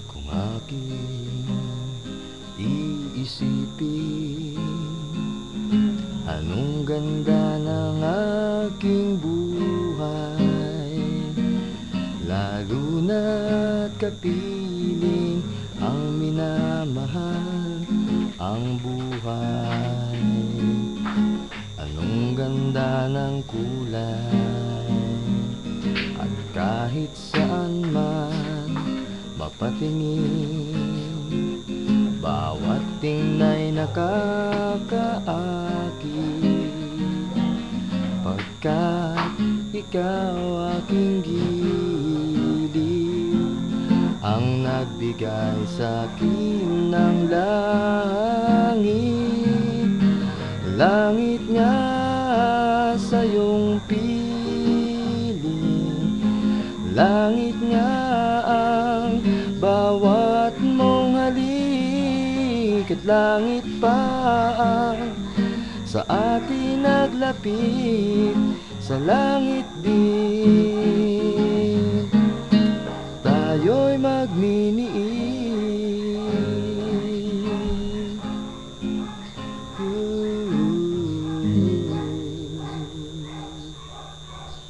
Kung aking iisipin, anong ganda ng aking buhay, lalo na't kapiling ang minamahal ang buhay. Anong ganda ng kulay, at kahit saan man mapatingin, bawat tingnay nakakaakit, pagkat ikaw aking giliw, ang nagbigay sa'kin ng langit. Langit nga sa iyong piling, langit nga ang bawat mong halik, at langit pa ang sa atin naglapit, sa langit din tayo'y magminiin.